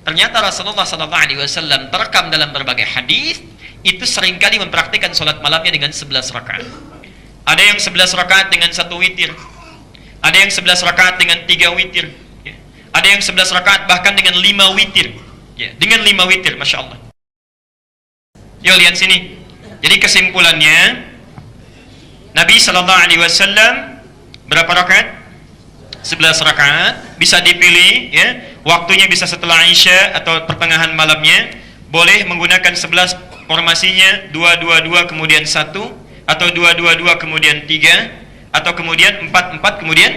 Ternyata Rasulullah SAW terekam dalam berbagai hadis itu seringkali mempraktikkan sholat malamnya dengan 11 rakaat. Ada yang 11 rakaat dengan 1 witir. Ada yang 11 rakaat dengan 3 witir. Ada yang 11 rakaat bahkan dengan 5 witir. Dengan 5 witir, Masya Allah. Yuk lihat sini. Jadi kesimpulannya, Nabi SAW berapa rakaat? 11 rakaat. Bisa dipilih, ya. Waktunya bisa setelah Isya atau pertengahan malamnya. Boleh menggunakan 11 formasinya, 2-2-2 kemudian 1, atau 2-2-2 kemudian 3, atau kemudian 4-4 kemudian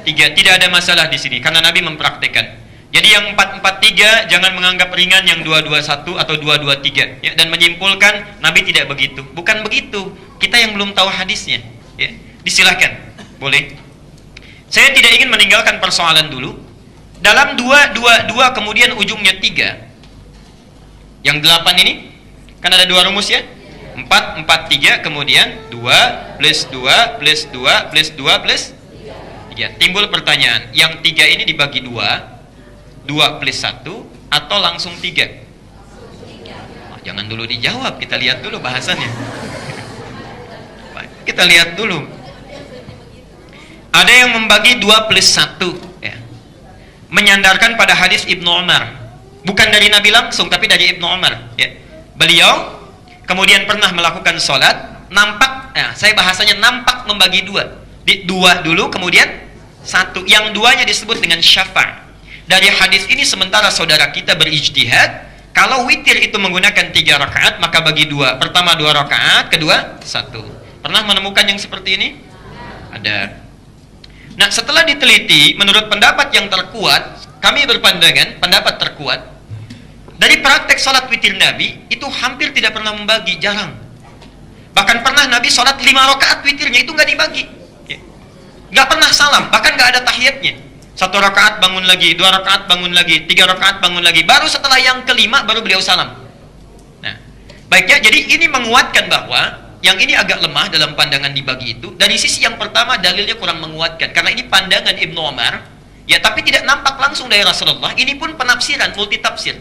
3. Tidak ada masalah di sini karena Nabi mempraktikkan. Jadi yang 4-4-3 jangan menganggap ringan yang 2-2-1 atau 2-2-3, ya, dan menyimpulkan Nabi tidak begitu. Bukan begitu. Kita yang belum tahu hadisnya, ya. Disilahkan, boleh. Saya tidak ingin meninggalkan persoalan dulu. Dalam 2-2-2 kemudian ujungnya 3. Yang 8 ini kan ada 2 rumus, ya. 4-4-3 kemudian 2 plus 2 plus 2 plus 2 plus 3. Timbul pertanyaan, yang 3 ini dibagi 2 plus 1 atau langsung 3? Jangan dulu dijawab, kita lihat dulu bahasannya. Kita lihat dulu. Ada yang membagi 2 plus 1, ya, menyandarkan pada hadis Ibnu Umar. Bukan dari Nabi langsung, tapi dari Ibnu Umar, ya. Beliau kemudian pernah melakukan sholat, nampak, saya bahasanya nampak membagi 2. 2 dulu, kemudian 1. Yang 2-nya disebut dengan syafa'. Dari hadis ini sementara saudara kita berijtihad, kalau witir itu menggunakan 3 rakaat, maka bagi 2. Pertama 2 rakaat, kedua 1. Pernah menemukan yang seperti ini? Ada. Nah, setelah diteliti, menurut pendapat yang terkuat, kami berpandangan pendapat terkuat, dari praktek salat witir Nabi, itu hampir tidak pernah membagi, jarang. Bahkan pernah Nabi salat 5 rakaat witirnya, itu nggak dibagi. Nggak pernah salam, bahkan nggak ada tahiyatnya. 1 rakaat bangun lagi, 2 rakaat bangun lagi, 3 rakaat bangun lagi. Baru setelah yang kelima, baru beliau salam. Nah, baiknya, jadi ini menguatkan bahwa yang ini agak lemah dalam pandangan dibagi itu. Dari sisi yang pertama, dalilnya kurang menguatkan. Karena ini pandangan Ibnu Umar, ya, tapi tidak nampak langsung dari Rasulullah. Ini pun penafsiran, multitafsir.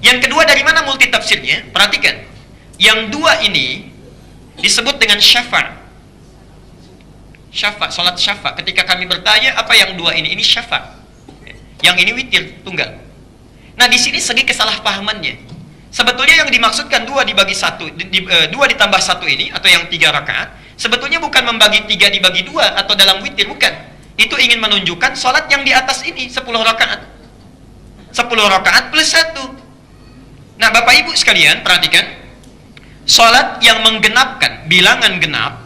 Yang kedua, dari mana multitafsirnya? Perhatikan. Yang 2 ini disebut dengan syafa'. Syafa', salat syafa'. Ketika kami bertanya, apa yang 2 ini? Ini syafa'. Yang ini witir, tunggal. Nah, di sini segi kesalahpahamannya. Sebetulnya yang dimaksudkan 2 dibagi 1, 2 ditambah 1 ini, atau yang 3 rakaat, sebetulnya bukan membagi 3 dibagi 2, atau dalam witir, bukan. Itu ingin menunjukkan salat yang di atas ini, 10 rakaat. 10 rakaat plus 1. Nah, Bapak Ibu sekalian, perhatikan. Salat yang menggenapkan bilangan genap,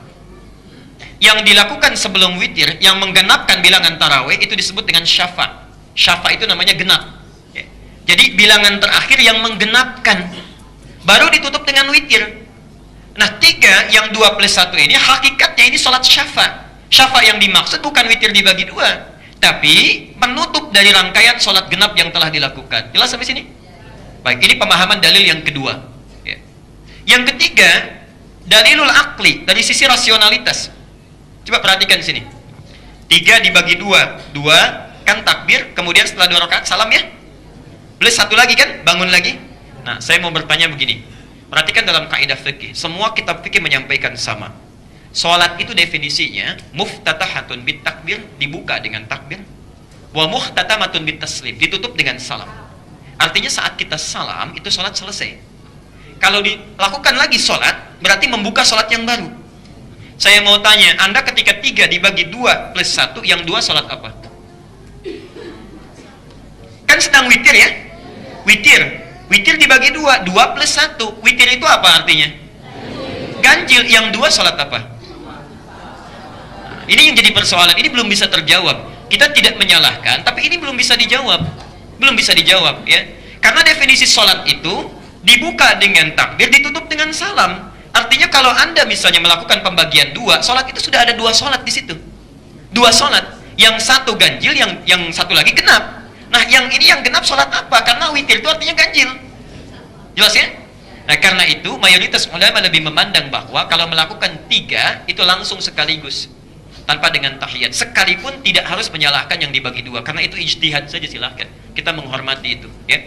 yang dilakukan sebelum witir, yang menggenapkan bilangan tarawih, itu disebut dengan syafa'. Syafa' itu namanya genap. Jadi bilangan terakhir yang menggenapkan, baru ditutup dengan witir. Nah, 3 yang 2 plus 1 ini hakikatnya ini salat syafa'. Syafa' yang dimaksud bukan witir dibagi 2, tapi penutup dari rangkaian salat genap yang telah dilakukan. Jelas sampai sini? Baik, ini pemahaman dalil yang kedua, ya. Yang ketiga, dalilul aqli, dari sisi rasionalitas. Coba perhatikan sini. 3 dibagi 2, 2 kan takbir, kemudian setelah 2 rakaat salam, ya. Plus 1 lagi kan, bangun lagi. Nah, saya mau bertanya begini. Perhatikan dalam kaidah fikih, semua kitab fikih menyampaikan sama. Salat itu definisinya muftatahatun bit takbir, dibuka dengan takbir. Wa muhtatamatun bit taslim, ditutup dengan salam. Artinya saat kita salam, itu salat selesai. Kalau dilakukan lagi salat, berarti membuka salat yang baru. Saya mau tanya, Anda ketika 3 dibagi 2 plus 1, yang 2 salat apa? Kan sedang witir, ya? Witir. Witir dibagi 2, 2 plus 1. Witir itu apa artinya? Ganjil. Yang 2 salat apa? Nah, ini yang jadi persoalan. Ini belum bisa terjawab. Kita tidak menyalahkan, tapi ini belum bisa dijawab. Belum bisa dijawab, ya. Karena definisi salat itu dibuka dengan takbir, ditutup dengan salam. Artinya kalau Anda misalnya melakukan pembagian 2, salat itu sudah ada 2 salat di situ. 2 salat. Yang 1 ganjil, yang 1 lagi genap. Nah, yang ini yang genap salat apa? Karena witir itu artinya ganjil. Jelas, ya? Nah, karena itu mayoritas ulama lebih memandang bahwa kalau melakukan 3 itu langsung sekaligus. tanpa dengan tahiyat, sekalipun tidak harus menyalahkan yang dibagi dua, karena itu ijtihad saja, silahkan, kita menghormati itu, ya.